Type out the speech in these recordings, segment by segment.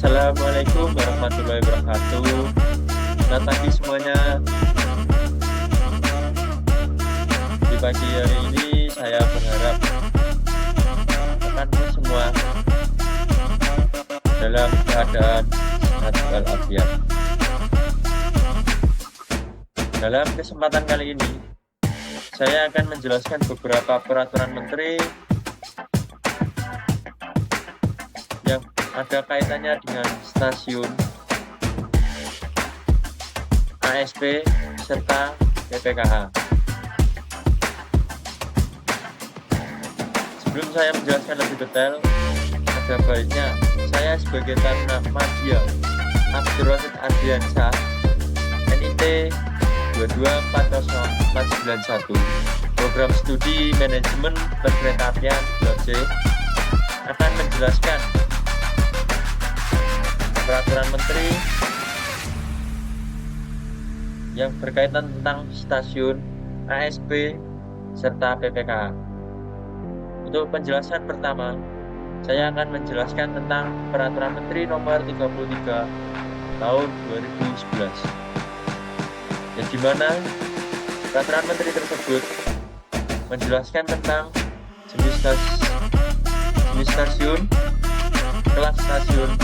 Assalamualaikum warahmatullahi wabarakatuh. Selamat pagi semuanya. Di pagi hari ini saya berharap rekanku semua dalam keadaan sehat walafiat. Dalam kesempatan kali ini, saya akan menjelaskan beberapa peraturan menteri yang ada kaitannya dengan stasiun, ASP, serta PPKH. Sebelum saya menjelaskan lebih detail, ada baiknya saya sebagai taruna media Abdul Rasid Ardiansyah, NIT 2240491, program studi manajemen perkeretaapian 2C, akan menjelaskan peraturan menteri yang berkaitan tentang stasiun, ASP, serta PPKH. Untuk penjelasan pertama, saya akan menjelaskan tentang peraturan menteri nomor 33 tahun 2011, yang dimana peraturan menteri tersebut menjelaskan tentang jenis stasiun, kelas stasiun,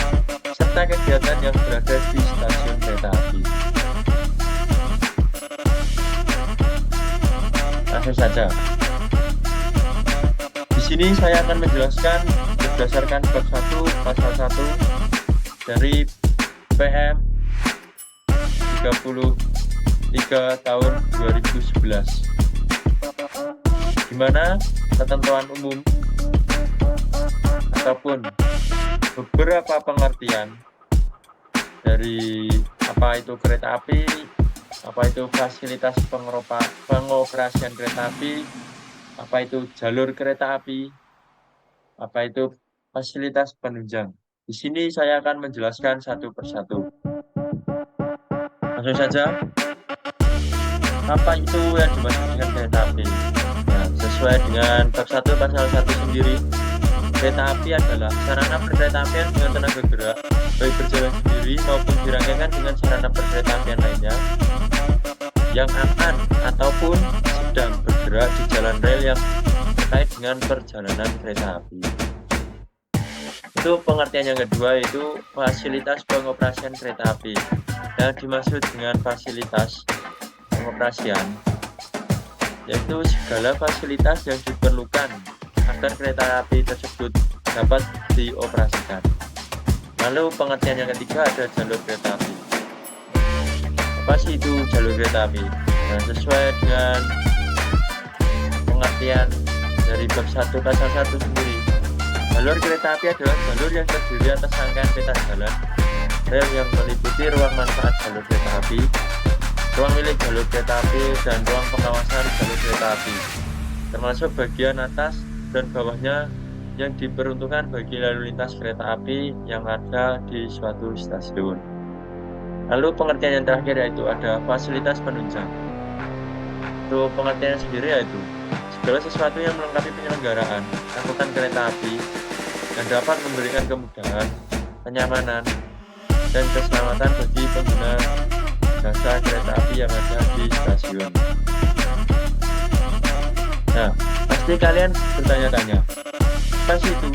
serta kegiatan yang berada di stasiun kereta api. Langsung saja. Di sini saya akan menjelaskan berdasarkan bab 1 pasal 1 dari PM 33 tahun 2011, di mana ketentuan umum ataupun beberapa pengertian dari apa itu kereta api, apa itu fasilitas pengoperasian kereta api, apa itu jalur kereta api, apa itu fasilitas penunjang. Di sini saya akan menjelaskan satu persatu. Langsung saja, apa itu yang dimaksud dengan kereta api? Nah, sesuai dengan bab 1 pasal 1 sendiri, kereta api adalah sarana perkeretaapian dengan tenaga gerak, baik berjalan sendiri maupun dirangkaikan dengan sarana perkeretaapian lainnya, yang akan ataupun sedang bergerak di jalan rel yang terkait dengan perjalanan kereta api. Itu pengertian yang kedua, yaitu fasilitas pengoperasian kereta api. Yang dimaksud dengan fasilitas pengoperasian yaitu segala fasilitas yang diperlukan agar kereta api tersebut dapat dioperasikan. Lalu pengertian yang ketiga ada jalur kereta api. Apa sih itu jalur kereta api? Nah, sesuai dengan pengertian dari bab 1 pasal 1 sendiri, jalur kereta api adalah jalur yang terdiri atas rangkaian peta jalan rel yang meliputi ruang manfaat jalur kereta api, ruang milik jalur kereta api, dan ruang pengawasan jalur kereta api, termasuk bagian atas dan bawahnya yang diperuntukkan bagi lalu lintas kereta api yang ada di suatu stasiun. Lalu pengertian yang terakhir yaitu ada fasilitas penunjang. Untuk pengertian sendiri yaitu segala sesuatu yang melengkapi penyelenggaraan angkutan kereta api yang dapat memberikan kemudahan, kenyamanan, dan keselamatan bagi pengguna jasa kereta api yang ada di stasiun. Nah, pasti kalian bertanya-tanya, apa sih itu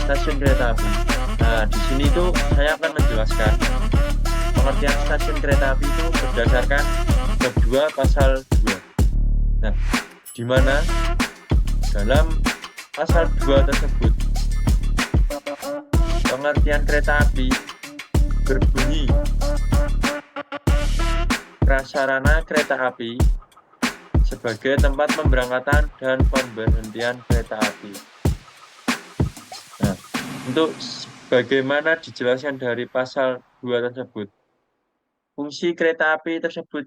stasiun kereta api? Nah, di sini tuh saya akan menjelaskan pengertian stasiun kereta api itu berdasarkan bab 2 pasal 2. Nah, di mana dalam pasal 2 tersebut pengertian kereta api berbunyi prasarana kereta api sebagai tempat pemberangkatan dan pemberhentian kereta api. Nah, untuk bagaimana dijelaskan dari pasal 2 tersebut, fungsi kereta api tersebut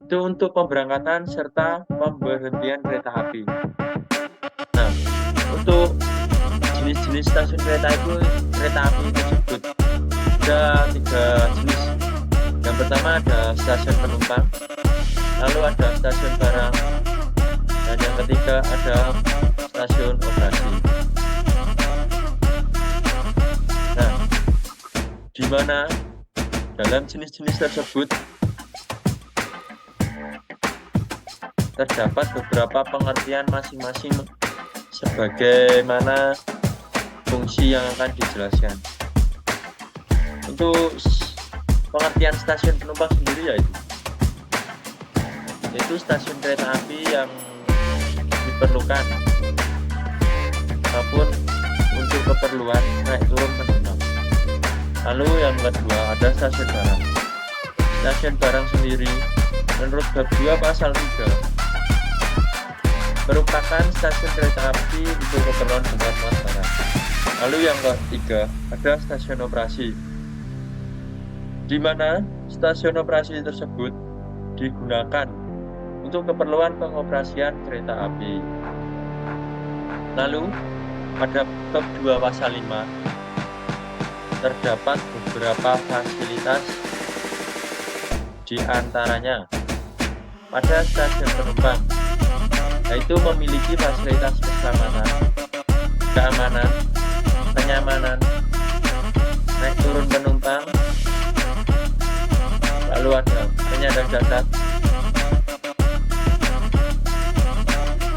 itu untuk pemberangkatan serta pemberhentian kereta api. Nah, untuk jenis-jenis stasiun kereta api tersebut ada 3 jenis. Yang pertama ada stasiun penumpang, lalu ada stasiun barang, dan yang ketiga ada stasiun operasi. Nah, di mana dalam jenis-jenis tersebut terdapat beberapa pengertian masing-masing sebagaimana fungsi yang akan dijelaskan. Untuk pengertian stasiun penumpang sendiri yaitu stasiun kereta api yang diperlukan maupun untuk keperluan naik turun penumpang. Lalu yang kedua ada stasiun barang. Stasiun barang sendiri menurut bab 2 pasal 3 merupakan stasiun kereta api untuk keperluan bongkar muat barang. Lalu yang ketiga ada stasiun operasi, di mana stasiun operasi tersebut digunakan untuk keperluan pengoperasian kereta api. Lalu pada bab 2 pasal 5 terdapat beberapa fasilitas, di antaranya pada stasiun penumpang, yaitu memiliki fasilitas keselamatan, keamanan, kenyamanan, naik turun penumpang. Lalu ada penyandang cacat.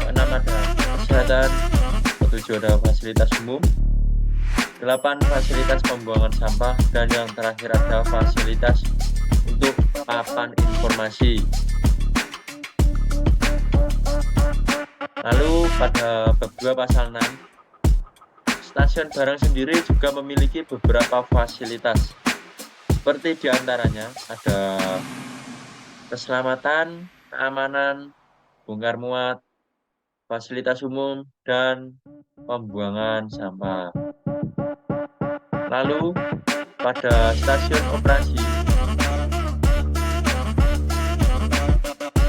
Keenam ada kesehatan. Ketujuh ada fasilitas umum. 8 fasilitas pembuangan sampah. Dan yang terakhir ada fasilitas untuk papan informasi. Lalu pada bab 2 pasal 6, stasiun barang sendiri juga memiliki beberapa fasilitas, seperti diantaranya ada keselamatan, keamanan, bongkar muat, fasilitas umum, dan pembuangan sampah. Lalu pada stasiun operasi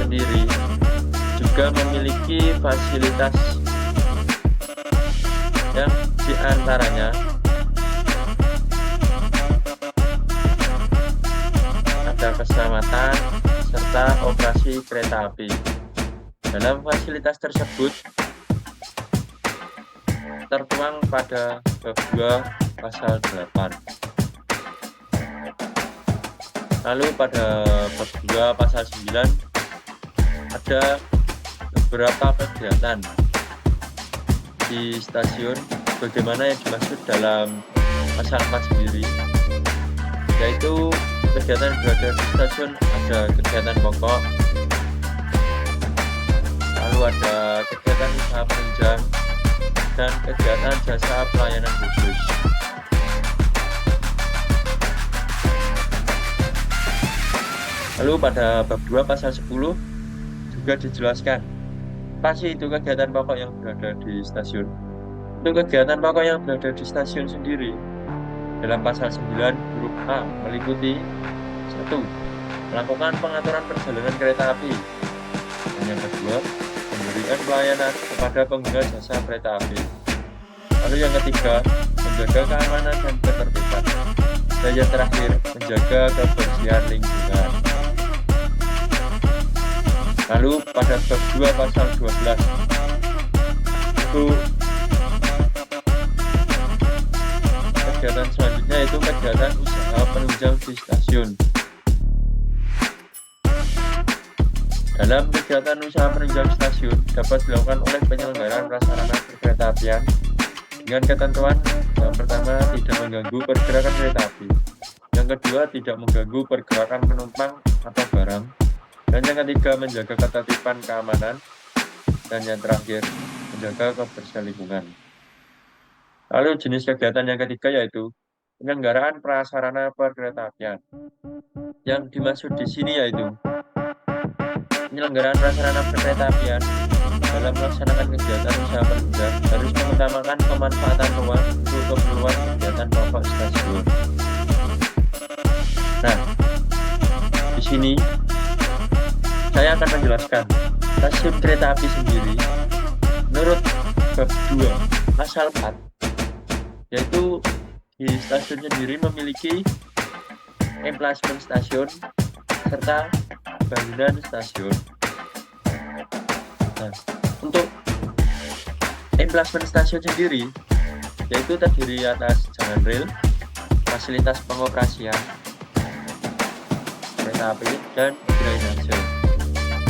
sendiri juga memiliki fasilitas yang diantaranya ada keselamatan serta operasi kereta api. Dalam fasilitas tersebut tertuang pada bab 2 pasal 8. Lalu pada bab 2 pasal 9 ada beberapa kegiatan di stasiun bagaimana yang dimaksud dalam pasal 4 sendiri, yaitu kegiatan berada di stasiun ada kegiatan pokok, lalu ada kegiatan usaha penunjang, dan kegiatan jasa pelayanan khusus. Lalu pada bab 2 pasal 10 juga dijelaskan apa sih itu kegiatan pokok yang berada di stasiun. Untuk kegiatan pokok yang berada di stasiun sendiri dalam pasal 9 huruf A meliputi 1. Melakukan pengaturan perjalanan kereta api. Dan yang kedua, memberikan pelayanan kepada pengguna jasa kereta api. Lalu yang ketiga, menjaga keamanan dan ketertiban. Dan yang terakhir, menjaga kebersihan lingkungan. Lalu pada bab 2 pasal 12 itu kegiatan selanjutnya yaitu kegiatan usaha penunjang di stasiun. Dalam kegiatan usaha penunjang stasiun dapat dilakukan oleh penyelenggaraan prasarana perkeretaapian dengan ketentuan yang pertama tidak mengganggu pergerakan kereta api, yang kedua tidak mengganggu pergerakan penumpang atau barang, dan yang ketiga menjaga ketertiban keamanan, dan yang terakhir menjaga kebersihan lingkungan. Lalu jenis kegiatan yang ketiga yaitu penyelenggaraan prasarana perkeretaapian. Yang dimaksud di sini yaitu penyelenggaraan prasarana perkeretaapian dalam melaksanakan kegiatan usaha penunjang harus mengutamakan pemanfaatan ruang untuk keperluan kegiatan pokok stasiun. Nah, di sini saya akan menjelaskan stasiun kereta api sendiri menurut bab 2 pasal 4, yaitu di stasiun sendiri memiliki emplasmen stasiun serta bangunan stasiun. Nah, untuk emplasmen stasiun sendiri yaitu terdiri atas jalan rel, fasilitas pengoperasian kereta api, dan drainase.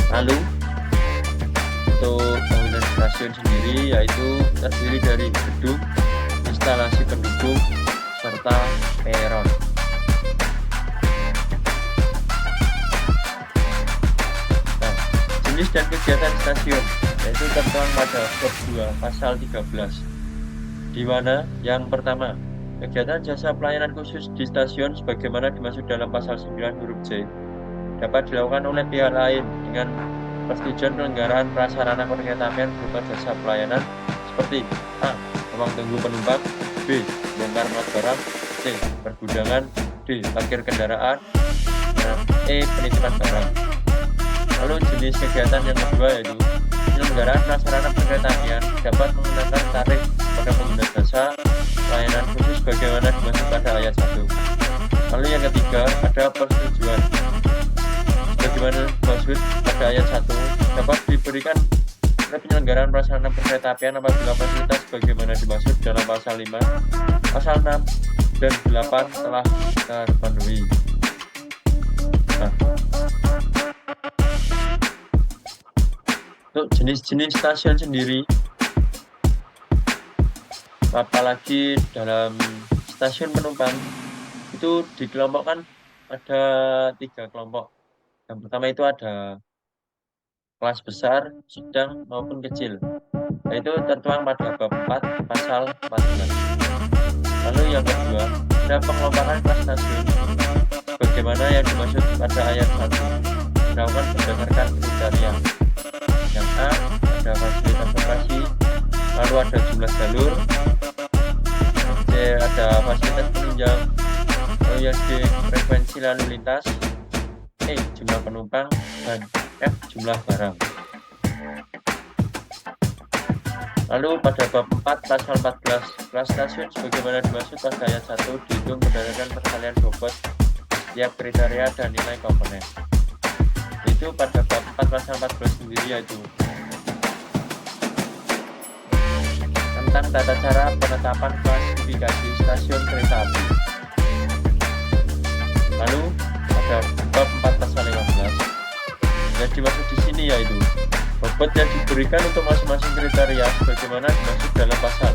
Lalu untuk bangunan stasiun sendiri yaitu terdiri dari gedung, instalasi pendukung, serta peron. Nah, jenis dan kegiatan stasiun yaitu tertuang pada bab 2 pasal 13, di mana yang pertama, kegiatan jasa pelayanan khusus di stasiun sebagaimana dimaksud dalam pasal 9 huruf C dapat dilakukan oleh pihak lain dengan persetujuan penyelenggaraan prasarana perkeretaapian berupa jasa pelayanan seperti A. Ruang tunggu penumpang, B. Bongkar muat barang, C. Pergudangan, D. Parkir kendaraan, dan E. Penitipan barang. Lalu jenis kegiatan yang kedua yaitu penyelenggaraan prasarana perkeretaapian dapat menggunakan tarif pada pengguna jasa pelayanan khusus bagaimana dimaksud pada ayat 1. Lalu yang ketiga ada persetujuan bagaimana dimaksud pada ayat 1 dapat diberikan oleh penyelenggaraan prasarana perkeretaapian apabila fasilitas bagaimana dimaksud dalam pasal 5, pasal 6, dan 8 telah terpenuhi. Nah, untuk jenis-jenis stasiun sendiri, apalagi dalam stasiun penumpang itu dikelompokkan ada 3 kelompok. Yang pertama itu ada kelas besar, sedang, maupun kecil, yaitu tertuang pada bab 4 pasal 14. Lalu yang kedua ada pengelompokan kelas stasiun sebagaimana yang dimaksud pada ayat 1 dilakukan berdasarkan kriteria. Yang A ada fasilitas operasi, lalu ada jumlah jalur, C ada fasilitas penunjang, lalu yang D frekuensi lalu lintas, E jumlah penumpang, dan F jumlah barang. Lalu pada bab 4 pasal 14 kelas stasiun sebagaimana dimaksud pada ayat 1 dihitung berdasarkan perkalian bobot setiap kriteria dan nilai komponen. Itu pada bab 4 pasal 14 sendiri yaitu tentang tata cara penetapan klasifikasi stasiun kereta api. Lalu ada bab 4 pasal 15 yang dimaksud di sini yaitu bobot yang diberikan untuk masing-masing kriteria sebagaimana dimaksud dalam pasal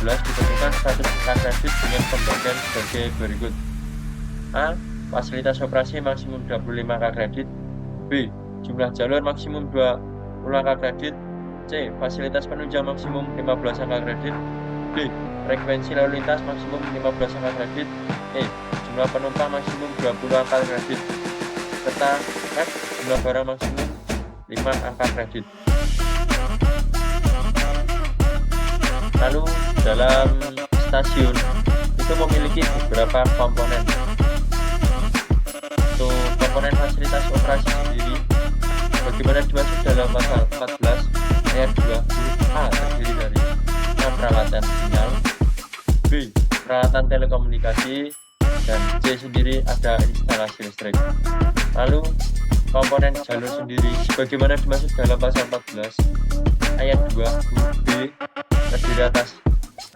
14 ditentukan status angka kredit dengan pembagian sebagai berikut. A. Fasilitas operasi maksimum 25 angka kredit. B. Jumlah jalur maksimum 20 angka kredit. C. Fasilitas penunjang maksimum 15 angka kredit. D. Frekuensi lalu lintas maksimum 15 angka kredit. E. Jumlah penumpang maksimum 20 angka kredit. Serta F. Jumlah barang maksimum 5 angka kredit. Lalu dalam stasiun itu memiliki beberapa komponen. Untuk komponen fasilitas operasi sendiri bagaimana dimaksud dalam pasal 14 ayat 2 huruf A terdiri dari A. Peralatan sinyal, B. Peralatan telekomunikasi, dan C sendiri ada instalasi listrik. Lalu komponen jalur sendiri sebagaimana dimaksud dalam pasal 14 ayat 2 huruf B terdiri atas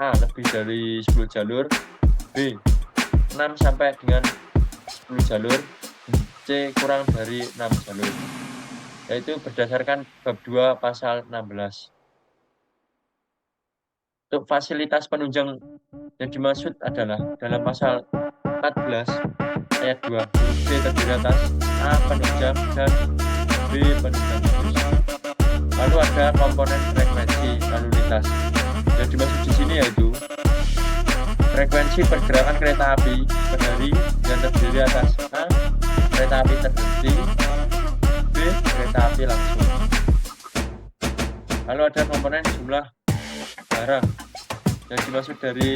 A. Lebih dari 10 jalur, B. 6 sampai dengan 10 jalur, C. Kurang dari 6 jalur, yaitu berdasarkan bab 2 pasal 16. Untuk fasilitas penunjang yang dimaksud adalah dalam pasal 14 ayat 2 huruf C terdiri atas A. Penunjang dan B. Penunjang khusus. Lalu ada komponen frekuensi lalu lintas. Yang dimaksud di sini yaitu frekuensi pergerakan kereta api per hari yang terdiri atas A. Kereta api terhenti, B. Kereta api langsung. Lalu ada komponen jumlah barang. Yang dimaksud dari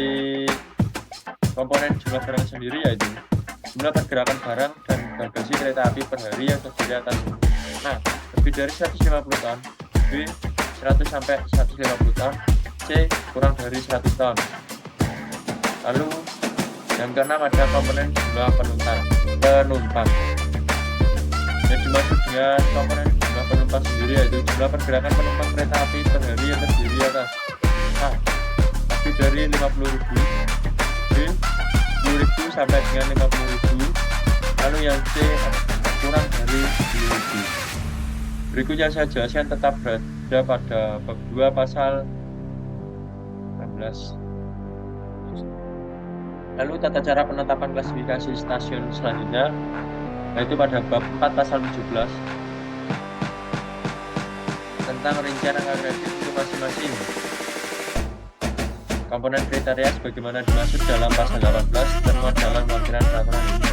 komponen jumlah barang sendiri yaitu jumlah pergerakan barang dan bagasi kereta api per hari yang terdiri atas A. Lebih dari 150 ton, B. 100 sampai 150 ton, C. Kurang dari 100 ton. Lalu yang keenam ada komponen jumlah penumpang. Yang dimaksud dengan komponen jumlah penumpang sendiri yaitu jumlah pergerakan penumpang kereta api per hari yang terdiri atas A. Lebih dari 50.000, B. 10.000 sampai dengan 50.000. Lalu yang C kurang dari 10.000. Berikutnya saya jelaskan tetap berada pada bab 2 pasal 16. Lalu tata cara penetapan klasifikasi stasiun selanjutnya yaitu pada bab 4 pasal 17 tentang rincian angka kredit untuk masing-masing komponen kriteria sebagaimana dimaksud dalam pasal 18 termuat dalam lampiran peraturan ini.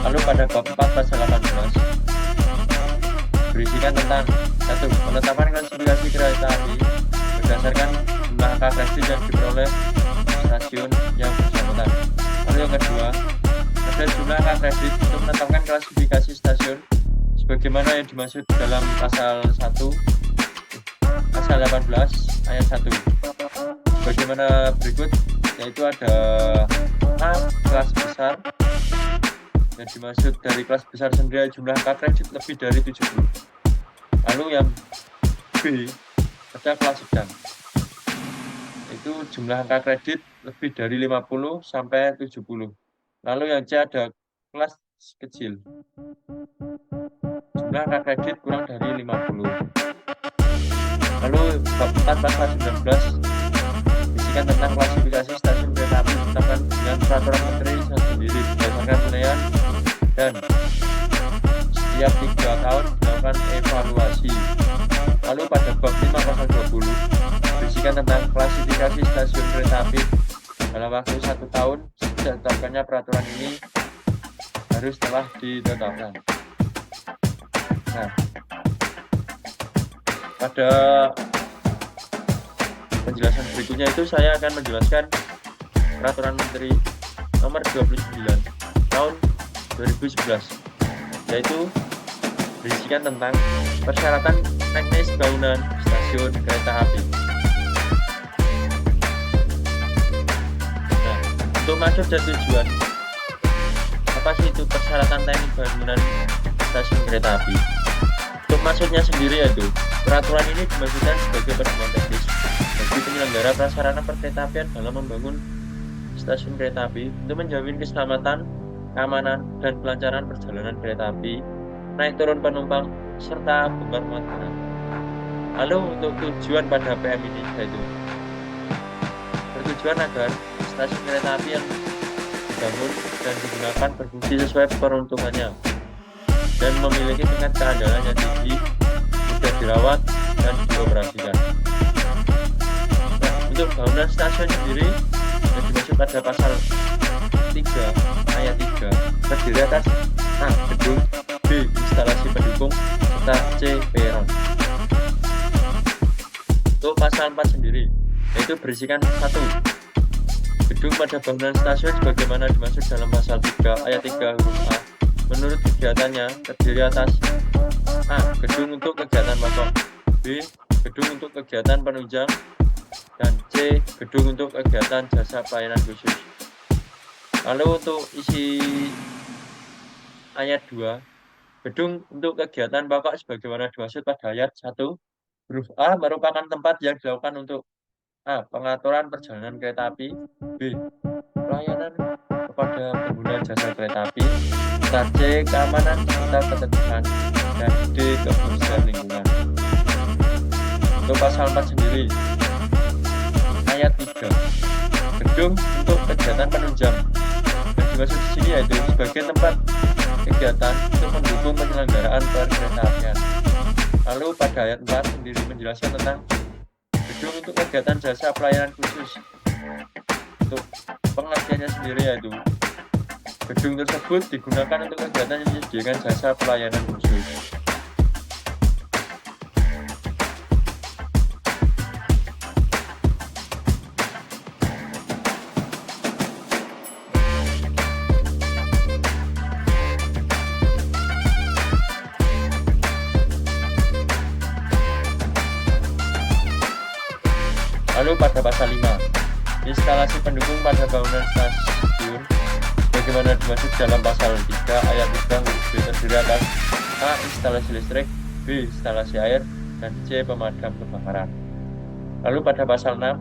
Lalu pada bab 4 pasal 18 berisikan tentang 1. Penetapan klasifikasi kereta api berdasarkan jumlah angka kredit yang diperoleh stasiun yang bersangkutan. Lalu yang kedua, ada jumlah angka kredit untuk menetapkan klasifikasi stasiun sebagaimana yang dimaksud dalam pasal 18 ayat 1. Bagaimana berikut, yaitu ada A. Kelas besar. Yang dimaksud dari kelas besar sendiri jumlah angka kredit lebih dari 70. Lalu yang B, ada kelas sedang. Itu jumlah angka kredit lebih dari 50 sampai 70. Lalu yang C ada kelas kecil. Jumlah angka kredit kurang dari 50. Lalu bab 4 pasal 19 berisikan tentang klasifikasi stasiun kereta api ditetapkan dengan peraturan menteri sendiri berdasarkan penilaian dan setiap 3 tahun dilakukan evaluasi. Lalu pada bab 5 pasal 20 berisikan tentang klasifikasi stasiun kereta api dalam waktu 1 tahun sejak ditetapkannya peraturan ini harus telah ditetapkan. Nah, pada penjelasan berikutnya itu saya akan menjelaskan peraturan menteri nomor 29 tahun 2011, yaitu berisikan tentang persyaratan teknis bangunan stasiun kereta api. Nah, untuk maksud dan tujuan, apa sih itu persyaratan teknis bangunan stasiun kereta api? Untuk maksudnya sendiri yaitu peraturan ini dimaksudkan sebagai pedoman teknis bagi penyelenggara prasarana perkeretaapian dalam membangun stasiun kereta api untuk menjamin keselamatan, keamanan, dan kelancaran perjalanan kereta api, naik turun penumpang, serta bongkar muat barang. Lalu untuk tujuan pada PM ini yaitu bertujuan agar stasiun kereta api yang dibangun dan digunakan berfungsi sesuai peruntukannya dan memiliki tingkat keandalan yang tinggi, mudah dirawat dan dioperasikan. Nah, untuk bangunan stasiun sendiri yang dimaksud pada pasal 3 ayat 3 terdiri atas A. Gedung, B. Instalasi pendukung, serta C. peron. Untuk pasal 4 sendiri yaitu berisikan 1. Gedung pada bangunan stasiun sebagaimana dimaksud dalam pasal 3 ayat 3 huruf A menurut kegiatannya terdiri atas A. Gedung untuk kegiatan pokok, B. Gedung untuk kegiatan penunjang, dan C. Gedung untuk kegiatan jasa pelayanan khusus. Lalu untuk isi ayat 2, gedung untuk kegiatan pokok sebagaimana dimaksud pada ayat 1 huruf A merupakan tempat yang dilakukan untuk A. Pengaturan perjalanan kereta api, B. Pelayanan kepada pengguna jasa kereta api, C. Keamanan serta ketertiban, dan D. Kebersihan lingkungan. Untuk pasal 4 sendiri ayat 3, gedung untuk kegiatan penunjang yang dimaksud di sini yaitu sebagai tempat kegiatan untuk mendukung penyelenggaraan perkeretaapian. Lalu pada ayat 4 sendiri menjelaskan tentang gedung untuk kegiatan jasa pelayanan khusus. Untuk pengertiannya sendiri yaitu gedung tersebut digunakan untuk kegiatan yang menyediakan jasa pelayanan khusus. Lalu pada pasal 5, instalasi pendukung pada bangunan stasiun bagaimana dimaksud dalam pasal 3 ayat 3 huruf B terdiri atas A. Instalasi listrik, B. Instalasi air, dan C. Pemadam kebakaran. Lalu pada pasal 6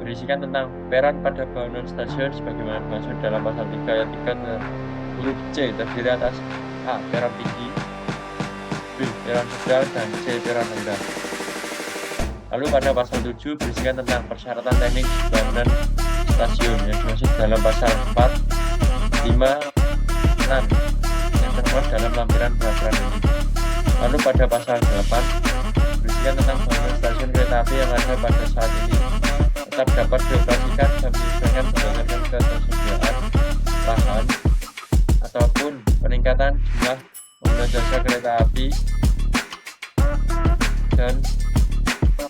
berisikan tentang peran pada bangunan stasiun sebagaimana dimaksud dalam pasal 3 ayat 3 huruf C terdiri atas A. Peran tinggi, B. Peran sedang, dan C. Peran rendah. Lalu pada pasal 7 berisikan tentang persyaratan teknik bangunan stasiun yang dimaksud dalam pasal 4, 5, 6 yang termuat dalam lampiran peraturan ini. Lalu pada pasal 8 berisikan tentang bangunan stasiun kereta api yang ada pada saat ini tetap dapat dioperasikan dan menyesuaikan berdasarkan ketersediaan lahan ataupun peningkatan jumlah pengguna jasa kereta api dan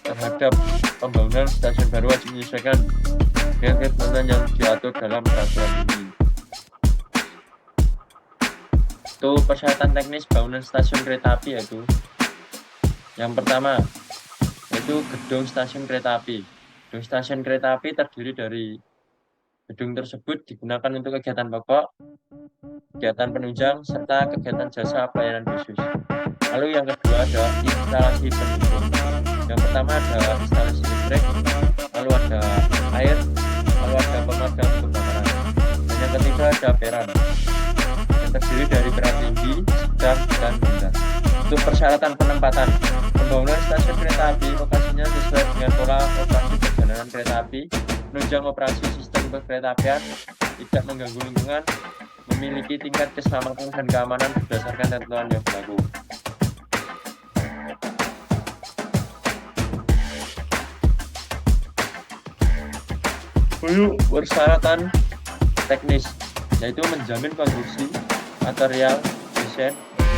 terhadap pembangunan stasiun baru wajib menyesuaikan dengan ketentuan yang diatur dalam peraturan ini. Itu persyaratan teknis bangunan stasiun kereta api yaitu yang pertama yaitu gedung stasiun kereta api. Gedung stasiun kereta api terdiri dari gedung tersebut digunakan untuk kegiatan pokok, kegiatan penunjang, serta kegiatan jasa pelayanan khusus. Lalu yang kedua ada instalasi pendukung. Yang pertama ada instalasi listrik, lalu ada air, lalu ada pemadam kebakaran. Dan yang ketiga ada peran, yang terdiri dari peran tinggi, sedang, dan rendah. Untuk persyaratan penempatan, pembangunan stasiun kereta api lokasinya sesuai dengan pola operasi perjalanan kereta api, menunjang operasi sistem kekeretaapian, tidak mengganggu lingkungan, memiliki tingkat keselamatan dan keamanan berdasarkan ketentuan yang berlaku. Lalu persyaratan teknis yaitu menjamin konstruksi, material, desain,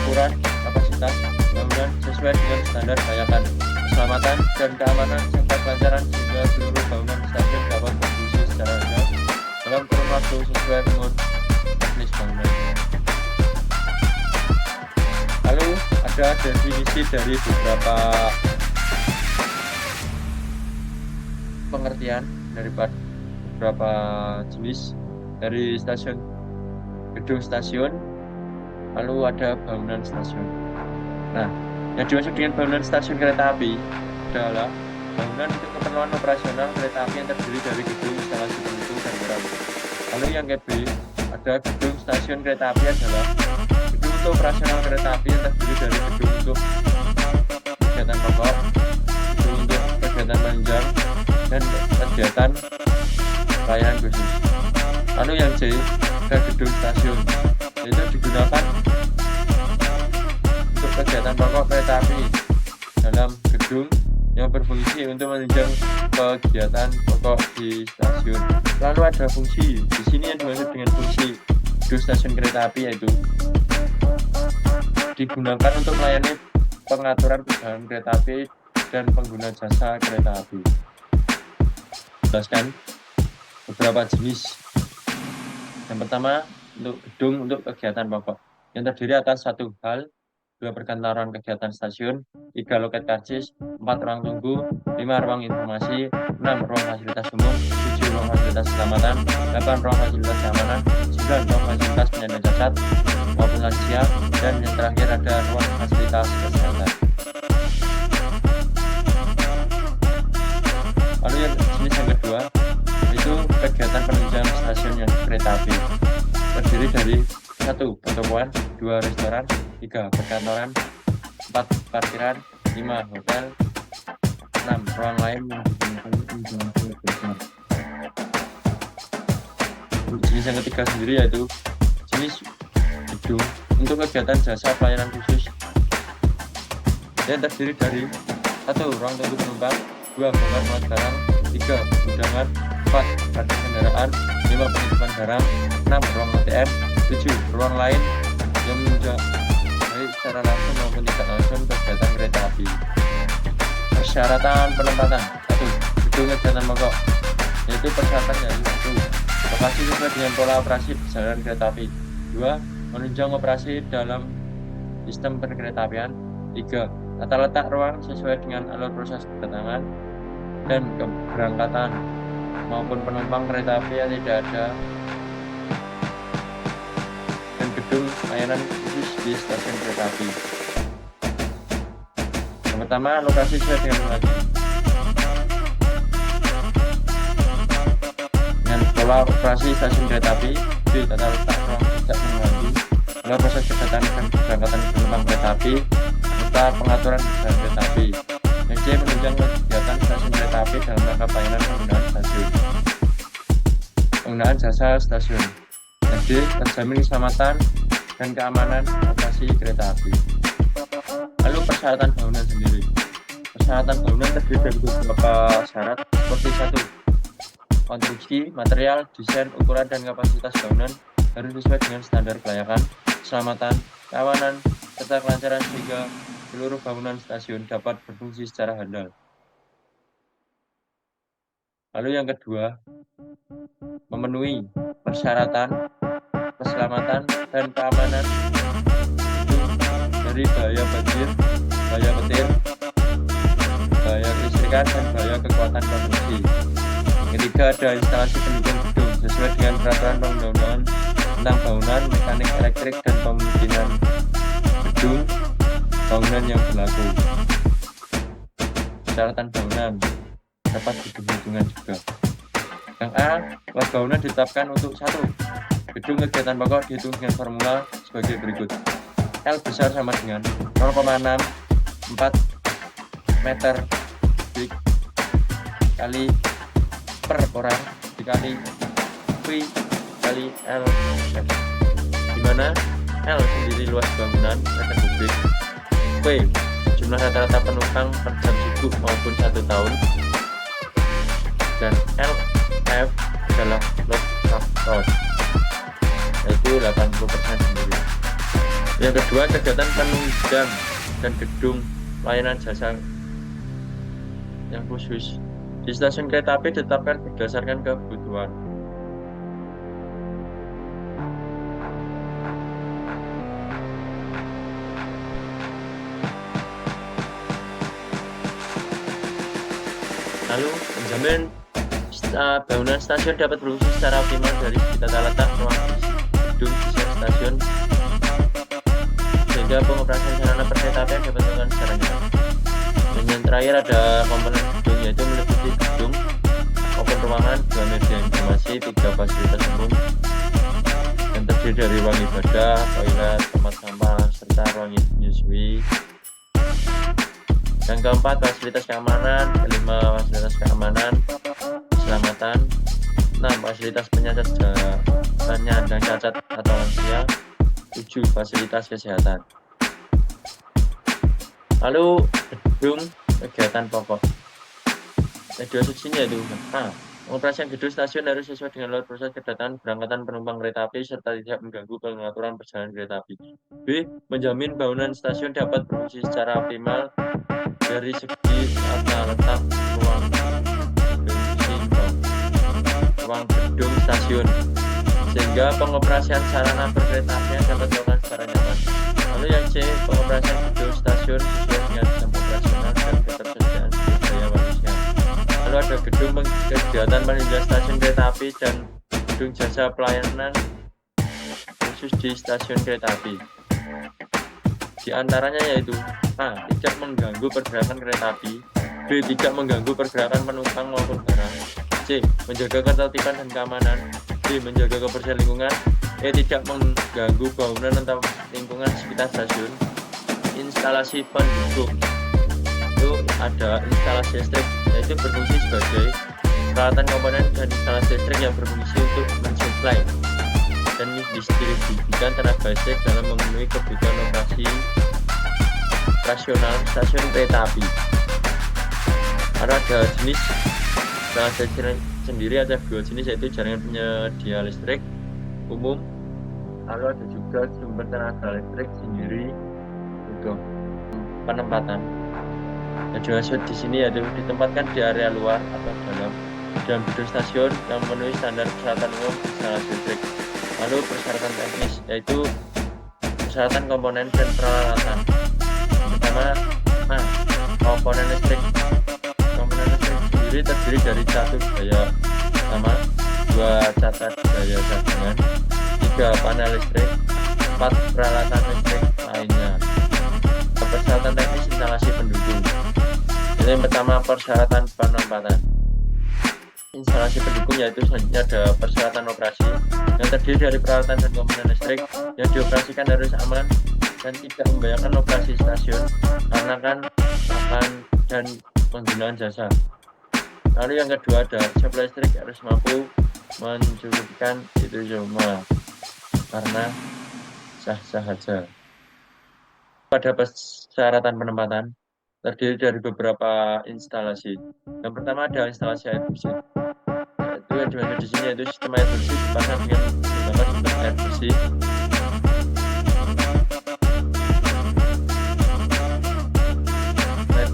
ukuran, kapasitas bangunan sesuai dengan standar layakan, keselamatan dan keamanan serta kelancaran sehingga seluruh bangunan stasiun dapat berfungsi secara lancar dalam kurun waktu sesuai menurut teknis bangunan. Lalu ada definisi dari beberapa pengertian dari beberapa jenis dari stasiun, gedung stasiun, lalu ada bangunan stasiun. Nah, yang dimaksud dengan bangunan stasiun kereta api adalah bangunan untuk keperluan operasional kereta api yang terdiri dari gedung, instalasi pendukung, dan peran. Lalu yang ke B, ada gedung stasiun kereta api adalah gedung untuk operasional kereta api yang terdiri dari gedung untuk kegiatan pokok, gedung untuk kegiatan penunjang, dan kegiatan pelayanan khusus. Lalu yang C, ada gedung stasiun, yaitu digunakan untuk kegiatan pokok kereta api dalam gedung yang berfungsi untuk menunjang kegiatan pokok di stasiun. Lalu ada fungsi, di sini yang dimaksud dengan fungsi gedung stasiun kereta api yaitu digunakan untuk melayani pengaturan perjalanan kereta api dan pengguna jasa kereta api. Jelaskan beberapa jenis. Yang pertama untuk gedung untuk kegiatan pokok yang terdiri atas 1 hal, 2 perkantoran kegiatan stasiun, 3 loket karcis, 4 ruang tunggu, 5 ruang informasi, 6 ruang fasilitas umum, 7 ruang fasilitas keselamatan, 8 ruang fasilitas keamanan, 9 ruang fasilitas penyandang cacat maupun lansia, dan yang terakhir ada ruang fasilitas kesehatan. Lalu yang jenis yang kedua itu kegiatan penunjang stasiun yang kereta api terdiri dari 1 pertokoan, 2 restoran, 3 perkantoran, 4 parkiran, 5 hotel, 6 ruang lain yang digunakan untuk penunjang. Jenis yang ketiga sendiri yaitu jenis gedung untuk kegiatan jasa pelayanan khusus yang terdiri dari 1 ruang tunggu penumpang, 2 bongkar muat barang, 3 gudangan, 4 parkir kendaraan, 5 penitipan barang, 6 ruang ATM, 7 ruang lain yang menunjang baik secara langsung maupun tidak langsung kegiatan kereta api. Persyaratan penempatan 1. Gedung kegiatan pokok yaitu persyaratannya 1. Lokasi sesuai dengan pola operasi perjalanan kereta api. 2. Menunjang operasi dalam sistem perkeretaapian. 3. Tata letak ruang sesuai dengan alur proses kedatangan dan keberangkatan maupun penumpang kereta api yang tidak ada, dan gedung layanan khusus di stasiun kereta api. Yang pertama, lokasi sesuai dengan lagi. pola operasi stasiun kereta api. B. Tata letak ruang tidak mengganggu. Pola proses kedatangan dan keberangkatan penumpang kereta api serta pengaturan perjalanan kereta api. Yang C. Menunjang kegiatan stasiun kereta api dalam rangka pelayanan penggunaan jasa stasiun. Yang D. Terjamin keselamatan dan keamanan operasi kereta api. Lalu persyaratan bangunan sendiri. Persyaratan bangunan terdiri dari beberapa syarat seperti 1. Konstruksi, material, desain, ukuran, dan kapasitas bangunan harus sesuai dengan standar kelayakan, keselamatan, keamanan, serta kelancaran sehingga seluruh bangunan stasiun dapat berfungsi secara handal. Lalu yang kedua, memenuhi persyaratan keselamatan dan keamanan dari bahaya banjir, bahaya petir, bahaya kelistrikan, dan bahaya kekuatan konstruksi. Ketiga, ada instalasi pendukung gedung sesuai dengan peraturan perundang-undangan tentang bangunan, mekanik, elektrik, dan pemimpinan gedung bangunan yang berlaku. Persyaratan bangunan dapat hitung-hitungan juga. Yang A, kelas bangunan ditetapkan untuk 1. Gedung kegiatan pokok dihitung dengan formula sebagai berikut. L besar sama dengan 0,64 meter kubik kali per orang dikali V kali L, di mana L sendiri luas bangunan meter kubik, V jumlah rata-rata penumpang per jam sibuk maupun 1 tahun, dan LF adalah load factor, yaitu 80% sendiri. Yang kedua, kegiatan penunjang dan gedung layanan jasa yang khusus di stasiun kereta api ditetapkan berdasarkan kebutuhan. Lalu, menjamin bangunan stasiun dapat berfungsi secara optimal dari tata letak ruang gedung desain stasiun sehingga pengoperasian sarana perkeretaapian dapat dilakukan secara nyaman. Dan yang terakhir ada komponen gedung, yaitu meliputi gedung, open ruangan, 2 media informasi, 3 fasilitas umum, yang terdiri dari ruang ibadah, toilet, tempat sampah, serta ruang menyusui. Yang keempat, fasilitas keamanan. Kelima, fasilitas keamanan, keselamatan. 6. Fasilitas penyandang cacat atau lansia. 7. Fasilitas kesehatan. Lalu gedung kegiatan pokok. Dua subsidinya yaitu A. Pengoperasian gedung stasiun harus sesuai dengan alur proses kedatangan berangkatan penumpang kereta api serta tidak mengganggu pengaturan perjalanan kereta api. B. Menjamin bangunan stasiun dapat berfungsi secara optimal dari segi tata letak ruang gedung stasiun sehingga pengoperasian sarana perkeretaapian dapat dilakukan secara nyaman. Lalu yang C, pengoperasian gedung stasiun sesuai dengan jam operasional dan ketersediaan sumber daya manusia. Lalu ada gedung kegiatan penunjang stasiun kereta api dan gedung jasa pelayanan khusus di stasiun kereta api. Di antaranya yaitu A. Tidak mengganggu pergerakan kereta api. B. Tidak mengganggu pergerakan penumpang maupun barang. C. Menjaga ketertiban dan keamanan. D. Menjaga kebersihan lingkungan. E. Tidak mengganggu bangunan atau lingkungan sekitar stasiun. Instalasi pendukung itu ada instalasi listrik, yaitu berfungsi sebagai peralatan komponen dan instalasi listrik yang berfungsi untuk mensuplai dan distribusikan tenaga listrik dalam memenuhi kebutuhan operasi rasional stasiun kereta api. Ada jenis instalasi sendiri, ada 2 jenis, yaitu jaringan penyedia listrik umum, lalu ada juga sumber tenaga listrik sendiri untuk penempatan. Yang dimaksud di sini yaitu ditempatkan di area luar atau dalam gedung stasiun yang memenuhi standar persyaratan umum instalasi listrik. Lalu persyaratan teknis, yaitu persyaratan komponen dan peralatan. Pertama, komponen listrik. Komponen listrik sendiri terdiri dari 1 daya utama, 2 catat daya cadangan, 3 panel listrik, 4 peralatan listrik lainnya. Persyaratan teknis instalasi pendukung. Yang pertama, persyaratan penempatan. instalasi pendukung, yaitu selanjutnya ada persyaratan operasi yang terdiri dari peralatan dan komponen listrik yang dioperasikan harus aman dan tidak membahayakan operasi stasiun karena akan dan penggunaan jasa. Lalu yang kedua ada suplai listrik harus mampu mencukupkan, itu semua karena sah-sah saja. Pada persyaratan penempatan terdiri dari beberapa instalasi. Yang pertama ada instalasi air bersih. Itu yang dimaksud di sini yaitu sistem air bersih dipasang dengan menggunakan sumber air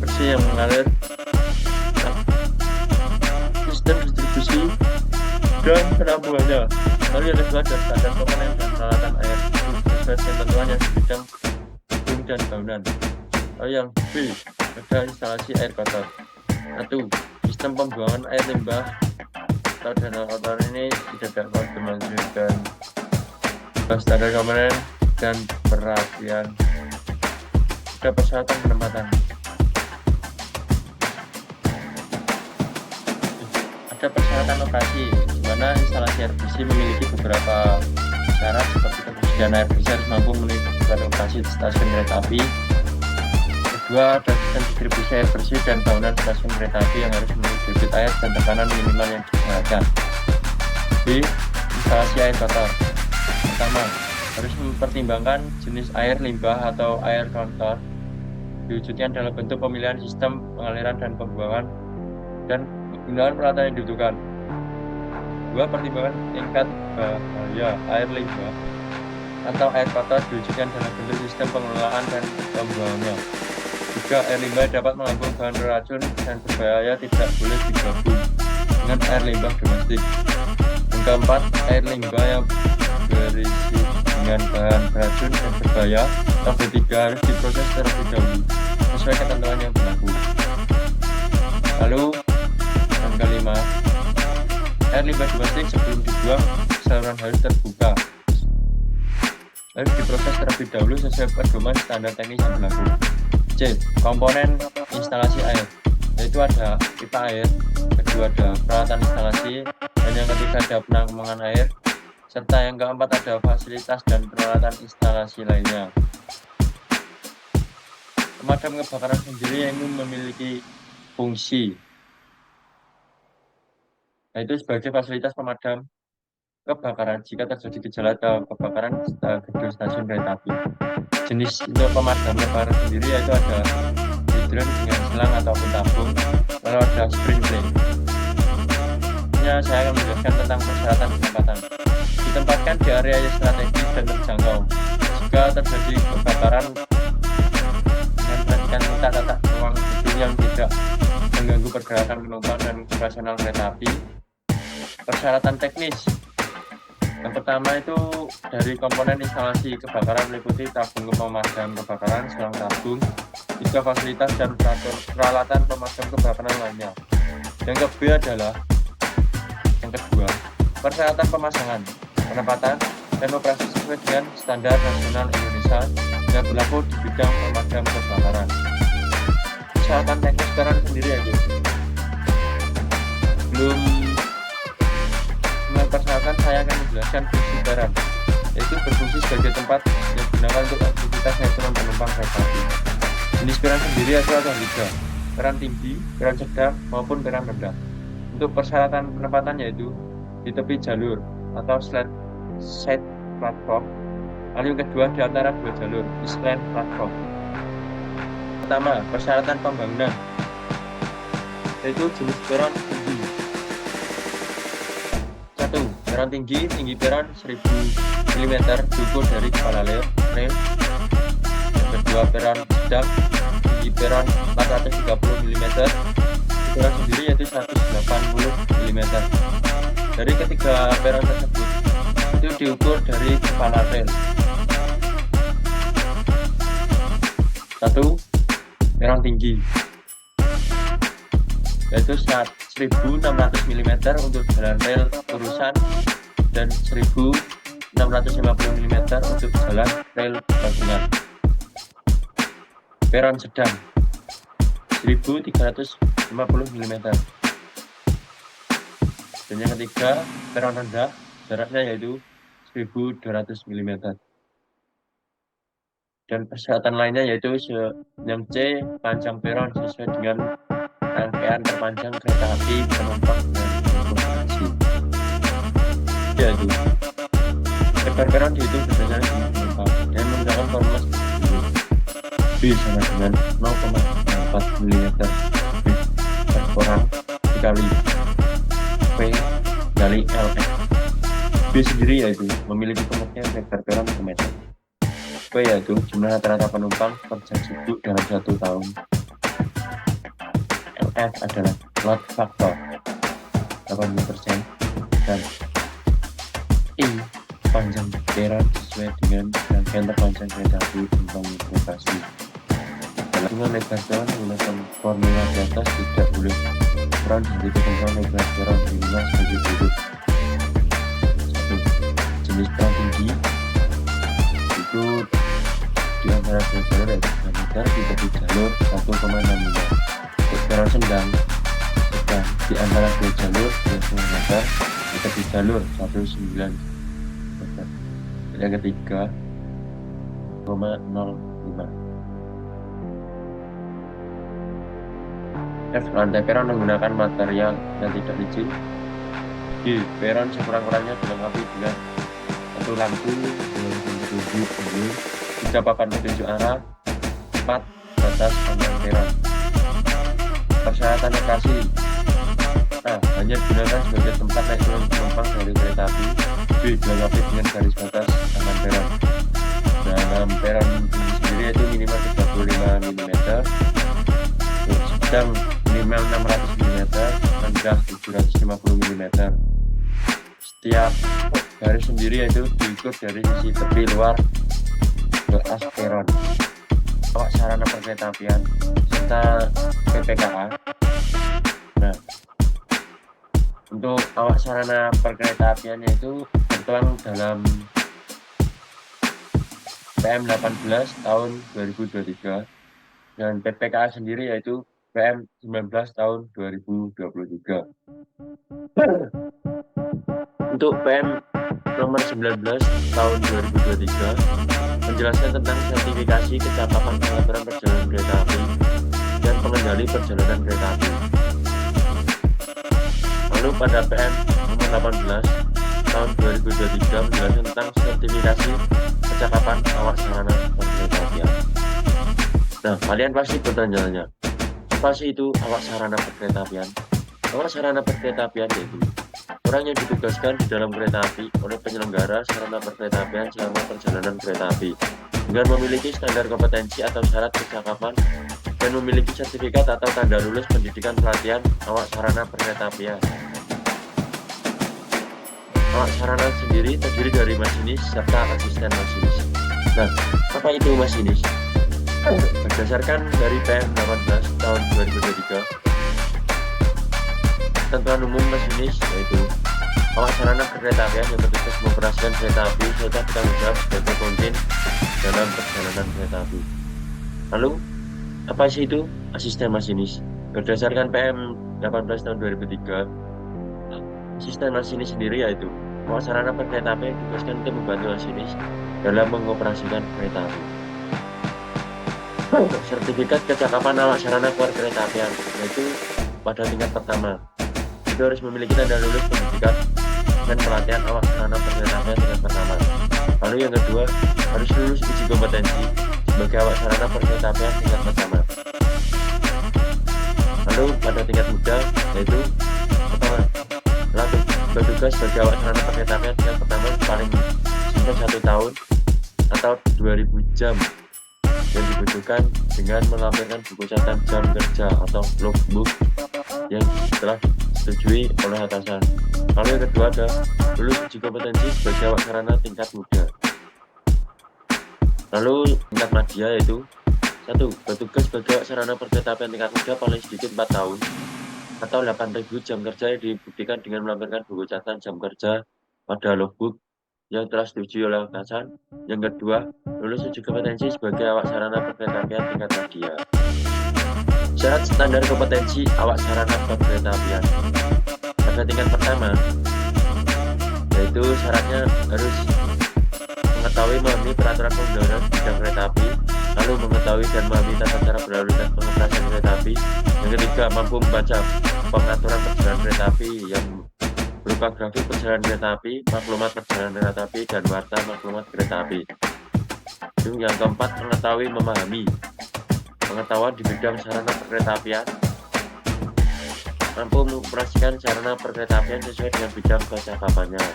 bersih yang mengalir, sistem distribusi dan penampungannya. Lalu yang kedua ada standar komponen dan peralatan air sesuai ketentuan yang di bidang gedung dan bangunan. Lalu yang B ada instalasi air kotor. 1. Sistem pembuangan air limbah atau danau kotor ini tidak dapat dimaksudkan standar komponen dan perhatian. Ada persyaratan penempatan. Ada persyaratan operasi, di mana instalasi air bersih memiliki beberapa syarat seperti ketersediaan air bersih harus mampu memenuhi kebutuhan operasi stasiun kereta api. Kedua, ada sistem distribusi air bersih dan bangunan stasiun kereta api yang harus memenuhi debit air dan tekanan minimal yang disyaratkan. B. Instalasi air kotor. Pertama, harus mempertimbangkan jenis air limbah atau air kotor, diwujudkan dalam bentuk pemilihan sistem pengaliran dan pembuangan dan penggunaan peralatan yang dibutuhkan. 2. Pertimbangan tingkat bahaya air limbah atau air kotor diwujudkan dalam bentuk sistem pengelolaan dan pembuangannya. 3. Air limbah dapat mengandung bahan beracun dan berbahaya tidak boleh digabung dengan air limbah domestik. Yang keempat, air limbah yang berisi dengan bahan beracun dan berbahaya atau B3 harus diproses terlebih dahulu sesuai ketentuan yang berlaku. Lalu yang kelima, air limbah domestik sebelum dibuang saluran harus terbuka, harus diproses terlebih dahulu sesuai pedoman standar teknis yang berlaku. C. Komponen instalasi air, yaitu ada pipa air, kedua ada peralatan instalasi, dan yang ketiga ada penampungan air, serta yang keempat ada fasilitas dan peralatan instalasi lainnya. Pemadam kebakaran sendiri yang memiliki fungsi, yaitu sebagai fasilitas pemadam kebakaran jika terjadi gejala kebakaran gedung stasiun kereta api. Jenis untuk pemadam kebakaran sendiri yaitu ada hidran dengan selang ataupun tabung, lalu ada sprinkler. Saya akan menjelaskan tentang persyaratan penempatan. Ditempatkan di area yang strategis dan terjangkau. Jika terjadi kebakaran, dengan perhatikan tata ruang gedung yang tidak mengganggu pergerakan penumpang dan operasional kereta api. Persyaratan teknis. Yang pertama itu dari komponen instalasi kebakaran meliputi tabung pemadam kebakaran, selang tabung, juga fasilitas dan peralatan pemadam kebakaran lainnya. Yang kedua adalah persyaratan pemasangan, penempatan, dan operasi sesuai dengan standar nasional Indonesia yang berlaku di bidang pemadam kebakaran. Persyaratan teknis kebakaran sendiri aja. Belum persyaratan, saya akan menjelaskan fungsi peron, yaitu berfungsi sebagai tempat yang digunakan untuk aktivitas naik-turun penumpang kereta api. Jenis peron sendiri itu ada 3, peron tinggi, peron sedang, maupun peron rendah. Untuk persyaratan penempatan yaitu di tepi jalur atau side platform. Lalu yang kedua di antara dua jalur, island platform. Pertama, persyaratan pembangunan, yaitu jenis peron tinggi. 1. Peron tinggi peron 1000 mm diukur dari kepala rel. Yang kedua, peron sedang, tinggi peron 430 mm, peron sendiri yaitu 180 mm. Dari ketiga peron tersebut itu diukur dari kepala rel. 1. Peron tinggi, yaitu 1600 mm untuk jalan rel urusan dan 1650 mm untuk jalan rel gabungan. Peron sedang 1350 mm. Dan yang ketiga, peron rendah, jaraknya yaitu 1.200 mm. Dan persyaratan lainnya yaitu yang C, panjang peron sesuai dengan rangkaian terpanjang kereta api penumpang dengan informasi. Yaitu lebar peron dihitung berdasarkan jumlah penumpang dan menggunakan formula B sama dengan 0,4 mm per orang dikali P kali LX. B sendiri yaitu memiliki pengertian lebar peron per meter. P yaitu jumlah rata-rata penumpang per jam sibuk dalam 1 tahun. LF adalah load factor 80% dan I panjang peron sesuai dengan rangkaian terpanjang kereta api penumpang beroperasi. Dalam lebar peron menggunakan formula di atas tidak boleh peron dari ketentuan lebar peron minimal sebagai berikut. 1. Jenis peron tinggi itu di antara dua jalur yaitu 3 meter di tepi jalur 1,6 meter. Untuk peron sedang di antara dua jalur 2,5 meter di tepi jalur 1,9 meter. Yang ketiga 0,05. F. Lantai peron menggunakan material yang tidak licin. G. Peron sekurang-kurangnya dilengkapi dengan satu lampu dengan petunjuk ini, 3 papan petunjuk arah, 4 batas aman peron. Persyaratan lokasi. A. Hanya digunakan sebagai tempat naik turun penumpang dari kereta api. B. Dilengkapi dengan garis batas aman peron. Dalam peron sendiri itu minimal 35 mm, sedang minimal 600 mm, rendah 750 mm. Setiap garis sendiri yaitu diukur dari sisi tepi luar ke as peron. Awak sarana perkeretaapian serta PPKA. Nah, untuk awak sarana perkeretaapian yaitu tertuang dalam PM 18 tahun 2023 dan PPKA sendiri yaitu PM 19 tahun 2023. Untuk PM nomor 19 tahun 2023 menjelaskan tentang sertifikasi kecakapan pengaturan perjalanan kereta api dan pengendali perjalanan kereta api. Lalu pada PM nomor 18 tahun 2023 menjelaskan tentang sertifikasi kecakapan awak sarana perkeretaapian. Nah, kalian pasti bertanya-tanya, apa sih itu awak sarana perkeretaapian? Awak sarana perkeretaapian yaitu orang yang ditugaskan di dalam kereta api oleh penyelenggara sarana perkeretaapian selama perjalanan kereta api dengan memiliki standar kompetensi atau syarat kecakapan dan memiliki sertifikat atau tanda lulus pendidikan pelatihan awak sarana perkeretaapian. Awak sarana sendiri terdiri dari masinis serta asisten masinis. Nah, apa itu masinis? Berdasarkan dari PM 18 tahun 2023, ketentuan umum masinis yaitu awak sarana perkeretaapian yang bertugas mengoperasikan kereta api serta bertanggung jawab sebagai pemimpin dalam perjalanan kereta api. Lalu, apa sih itu asisten masinis? Berdasarkan PM 18 tahun 2003, asisten masinis sendiri yaitu awak sarana perkeretaapian yang ditugaskan untuk membantu masinis dalam mengoperasikan kereta api. Sertifikat kecakapan awak sarana perkeretaapian yaitu pada tingkat pertama itu harus memiliki tanda lulus pendidikan dan pelatihan awak sarana perkeretaapian tingkat pertama. Lalu yang kedua harus lulus uji kompetensi sebagai awak sarana perkeretaapian tingkat pertama. Lalu pada tingkat muda yaitu pertama bertugas sebagai awak sarana perkeretaapian tingkat pertama paling singkat 1 tahun atau 2000 jam yang dibutuhkan dengan melampirkan buku catatan jam kerja atau logbook yang telah disetujui oleh atasan. Lalu yang kedua ada lulus uji kompetensi sebagai awak sarana tingkat muda. Lalu tingkat madya yaitu 1. Bertugas sebagai awak sarana perkeretaapian tingkat muda paling sedikit 4 tahun atau 8.000 jam kerja yang dibuktikan dengan melampirkan buku catatan jam kerja pada logbook yang telah disetujui oleh atasan. Yang kedua, lulus uji kompetensi sebagai awak sarana perkeretaapian tingkat media. Syarat standar kompetensi awak sarana perkeretaapian. pada tingkat pertama, yaitu syaratnya harus mengetahui memahami peraturan perundang-undangan bidang kereta api, lalu mengetahui dan memahami tata cara berlalu lintas pengoperasian kereta api. Yang ketiga, mampu membaca pengaturan perjalanan kereta api yang berupa grafik perjalanan kereta api, maklumat perjalanan kereta api, dan warta maklumat kereta api. Yang keempat, mengetahui memahami pengetahuan di bidang sarana perkeretaapian, mampu mengoperasikan sarana perkeretaapian sesuai dengan bidang kecakapannya.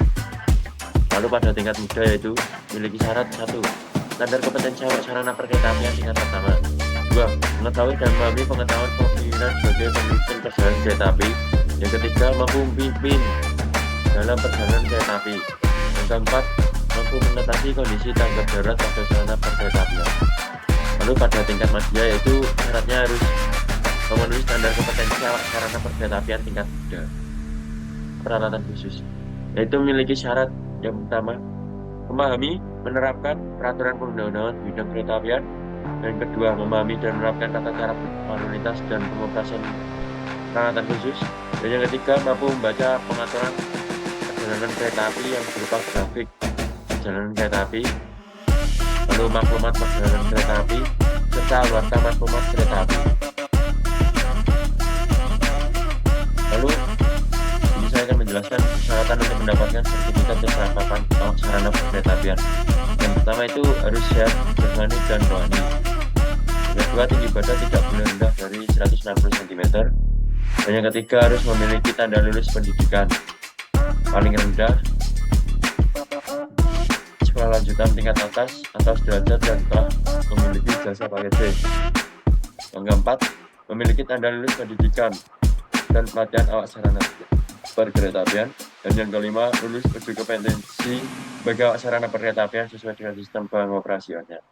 Lalu pada tingkat muda, yaitu memiliki syarat 1. Standar kompetensi awak sarana perkeretaapian tingkat pertama. 2. Mengetahui dan memahami pengetahuan kepemimpinan sebagai pemimpin perjalanan kereta api. Yang ketiga, mampu memimpin dalam perjalanan kereta api. Yang keempat, mampu mengatasi kondisi tanggap darurat pada sarana perkeretaapian. Lalu pada tingkat media, yaitu syaratnya harus memenuhi standar kompetensi awak sarana perkeretaapian tingkat muda. Peralatan khusus, yaitu memiliki syarat yang pertama, memahami, menerapkan peraturan perundang-undangan bidang keretaapian. Dan kedua, memahami dan menerapkan tata cara berlalu lintas dan pengoperasian peralatan khusus. Dan yang ketiga, mampu membaca pengaturan perjalanan kereta api yang berupa grafik perjalanan kereta api, lalu maklumat perjalanan kereta api, serta warta maklumat kereta api. Lalu saya akan menjelaskan persyaratan untuk mendapatkan sertifikat kecakapan awak sarana perkeretaapian. Yang pertama itu harus sehat jasmani dan rohani. Yang kedua, tinggi badan tidak boleh rendah dari 160 cm. Dan yang ketiga, harus memiliki tanda lulus pendidikan paling rendah sekolah lanjutan tingkat atas atau sederajat dan telah memiliki jasa paket C. Yang keempat, memiliki tanda lulus pendidikan dan pelatihan awak sarana perkeretaapian. Dan yang kelima, lulus uji kompetensi bagi awak sarana perkeretaapian sesuai dengan sistem pengoperasionalnya.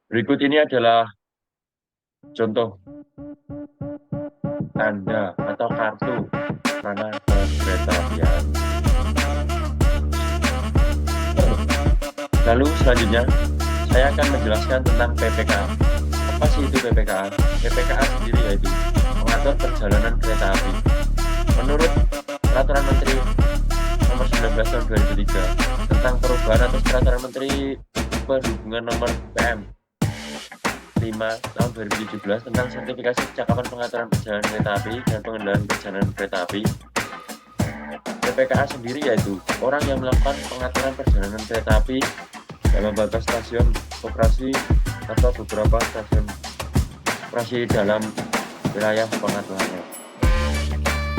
Berikut ini adalah contoh tanda atau kartu sarana perkeretaapian. Lalu selanjutnya, saya akan menjelaskan tentang PPKA. Apa sih itu PPKA? PPKA sendiri yaitu mengatur perjalanan kereta api. Menurut Peraturan Menteri Nomor 19 Tahun 2003 tentang perubahan atas Peraturan Menteri Perhubungan Nomor PM 5 Tahun 2017 tentang sertifikasi kecakapan pengaturan perjalanan kereta api dan pengendalian perjalanan kereta api. PPKA sendiri yaitu orang yang melakukan pengaturan perjalanan kereta api dalam batas stasiun operasi atau beberapa stasiun operasi dalam wilayah pengaturannya.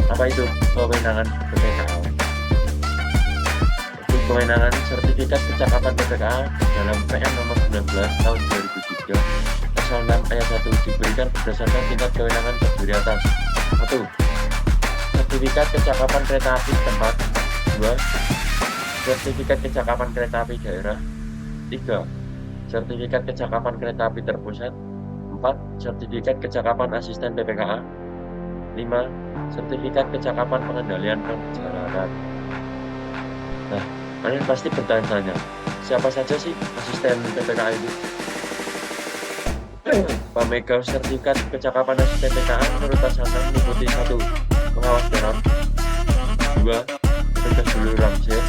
Apa itu kewenangan PPKA? Itu kewenangan sertifikat kecakapan PPKA dalam PM nomor 19 tahun 2003 pasal 6 ayat 1 diberikan berdasarkan tingkat kewenangan terdiri atas 1. Sertifikat kecakapan kereta api tempat. 2. Sertifikat kecakapan kereta api daerah. 3. Sertifikat kecakapan kereta api terpusat. 4. Sertifikat kecakapan asisten PPKA. 5. Sertifikat kecakapan pengendalian perjalanan. Nah, kalian pasti bertanya-tanya, siapa saja sih asisten PPKA itu? Pemegang sertifikat kecakapan asisten PPKA menurut pasal 6 meliputi 1. Pengawas darat. 2. Petugas juru ramsir.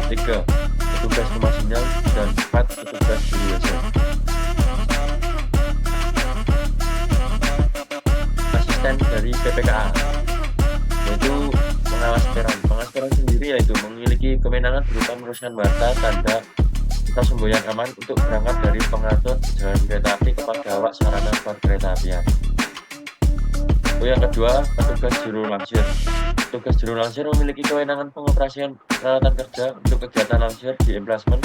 3. Petugas kemas sinyal. Dan 4. Petugas juru wesel. Asisten dari PPKA yaitu pengawas peron. Pengawas peron sendiri yaitu memiliki kewenangan berupa meneruskan warta tanda atau semboyan aman untuk berangkat dari pengatur perjalanan kereta api kepada awak sarana perkeretaapian. Yang kedua, petugas juru lansir. Petugas juru lansir memiliki kewenangan pengoperasian peralatan kerja untuk kegiatan lansir di emplacement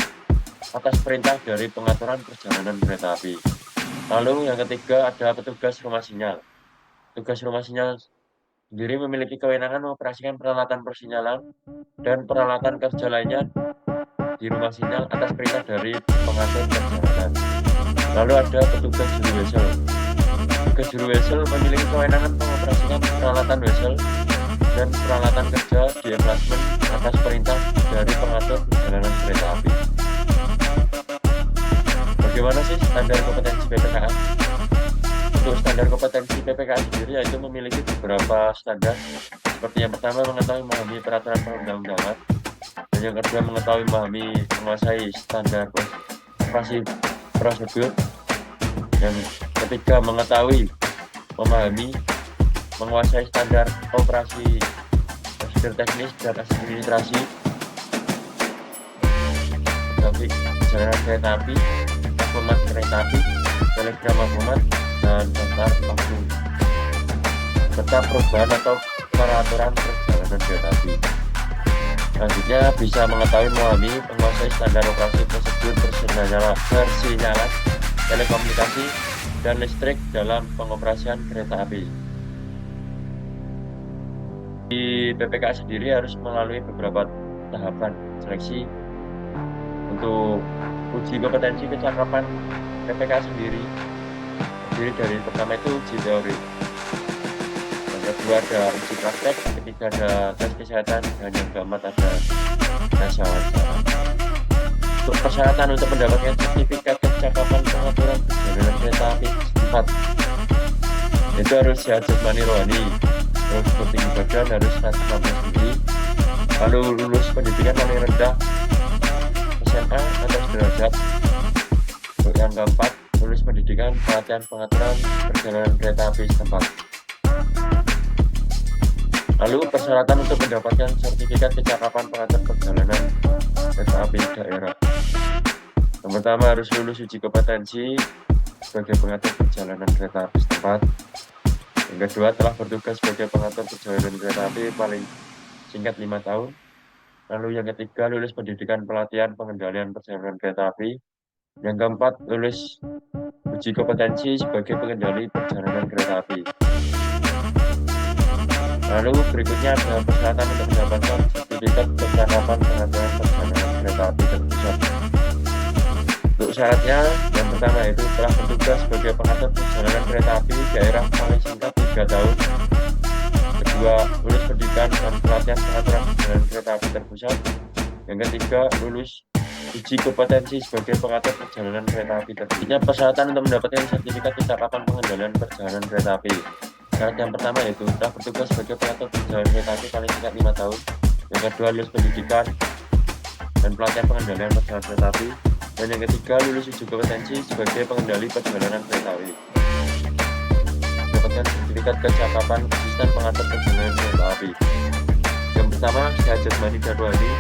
atas perintah dari pengaturan perjalanan kereta api. Lalu yang ketiga ada petugas rumah sinyal. Petugas rumah sinyal sendiri memiliki kewenangan mengoperasikan peralatan persinyalan dan peralatan kerja lainnya di rumah sinyal atas perintah dari pengatur perjalanan. Lalu ada petugas juru wesel. Petugas juru wesel memiliki kewenangan mengoperasikan peralatan wesel dan peralatan kerja di emplacement atas perintah dari pengatur perjalanan kereta api. Bagaimana sih standar kompetensi PPKA? Untuk standar kompetensi PPKN sendiri yaitu memiliki beberapa standar, seperti yang pertama mengetahui memahami peraturan perundang-undangan, dan yang kedua mengetahui memahami menguasai standar operasi prosedur, yang ketiga mengetahui memahami menguasai standar operasi prosedur teknis dan administrasi grafik perjalanan kereta api, maklumat kereta api, telegram maklumat, dan daftar waktu serta perubahan atau peraturan perjalanan kereta api. Selanjutnya bisa mengetahui memahami menguasai standar operasi prosedur persinyalan, telekomunikasi, dan listrik dalam pengoperasian kereta api. Di PPKA sendiri harus melalui beberapa tahapan seleksi untuk uji kompetensi kecakapan PPKA sendiri. Terdiri dari pertama itu uji teori, yang kedua ada uji praktek, ketiga ada tes kesehatan, dan yang keempat ada tes wawancara. Untuk persyaratan untuk mendapatkan sertifikat kecakapan pengaturan perjalanan kereta api setempat, itu harus sehat jasmani rohani, terus tinggi badan harus 160 cm, lalu lulus pendidikan paling rendah SMA atau sederajat. Untuk yang keempat, lulus pendidikan pelatihan pengaturan perjalanan kereta api setempat. Lalu persyaratan untuk mendapatkan sertifikat kecakapan pengatur perjalanan kereta api daerah. Yang pertama harus lulus uji kompetensi sebagai pengatur perjalanan kereta api setempat. Yang kedua telah bertugas sebagai pengatur perjalanan kereta api paling singkat 5 tahun. Lalu yang ketiga lulus pendidikan pelatihan pengendalian perjalanan kereta api. Yang keempat lulus uji kompetensi sebagai pengendali perjalanan kereta api. Lalu berikutnya ada persyaratan untuk mendapatkan sertifikat kecakapan pengaturan perjalanan kereta api terpusat. Untuk syaratnya, yang pertama itu telah bertugas sebagai pengatur perjalanan kereta api daerah paling singkat 3 tahun. Kedua, lulus pendidikan dan pelatihan pengaturan perjalanan kereta api terpusat. Yang ketiga, lulus uji kompetensi sebagai pengatur perjalanan kereta api terpusat. Persyaratan untuk mendapatkan sertifikat kecakapan pengendalian perjalanan kereta api. Syarat yang pertama yaitu telah bertugas sebagai pengatur perjalanan kereta api paling singkat 5 tahun. Yang kedua, lulus pendidikan dan pelatihan pengendalian perjalanan kereta api. Dan yang ketiga, lulus uji kompetensi sebagai pengendali perjalanan kereta api. Mendapatkan sertifikat kecakapan asisten pengatur perjalanan kereta api. Yang pertama, sehat jasmani dan rohani,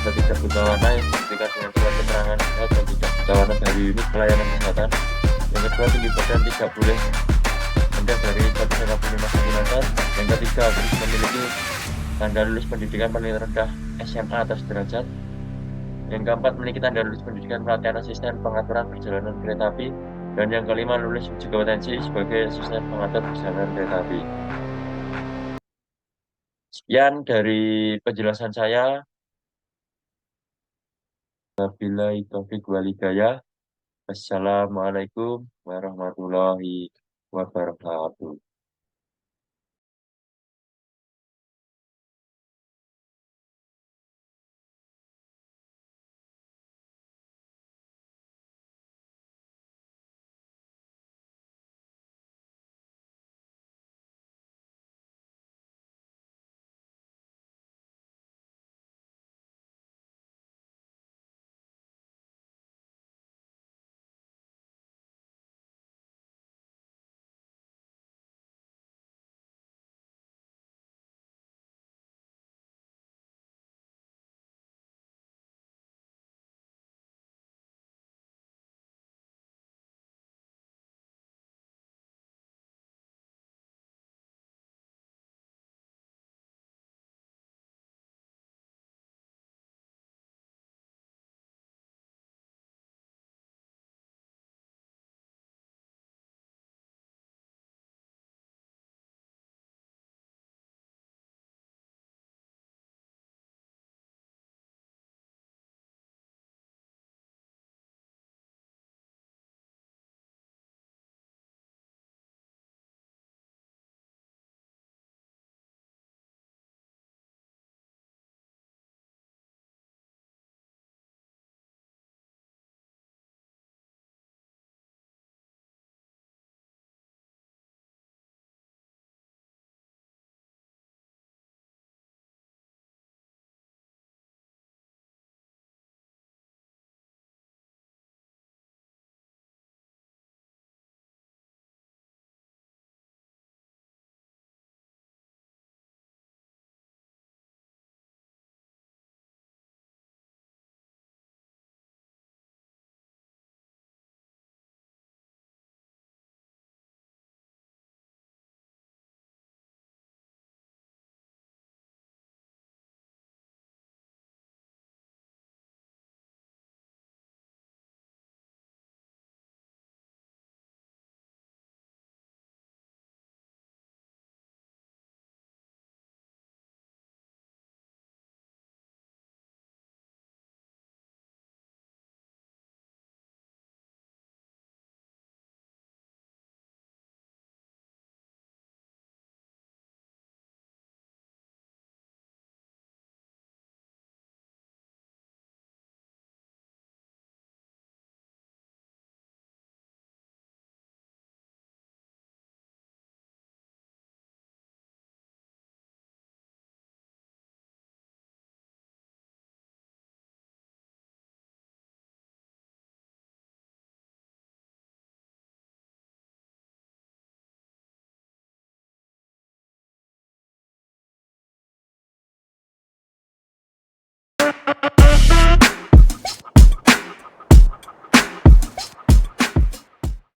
tidak buta warna yang dibuktikan dengan surat keterangan sehat dan tidak buta warna dari unit pelayanan kesehatan. Yang kedua, tinggi badan tidak boleh rendah dari 155 cm. Yang ketiga, harus memiliki tanda lulus pendidikan paling rendah SMA atau sederajat. Yang keempat, memiliki tanda lulus pendidikan pelatihan asisten pengaturan perjalanan kereta api. Dan yang kelima, lulus uji kompetensi sebagai asisten pengatur perjalanan kereta api. Sekian dari penjelasan saya. Wabillahi taufiq wal hidayah. Wassalamualaikum warahmatullahi wabarakatuh.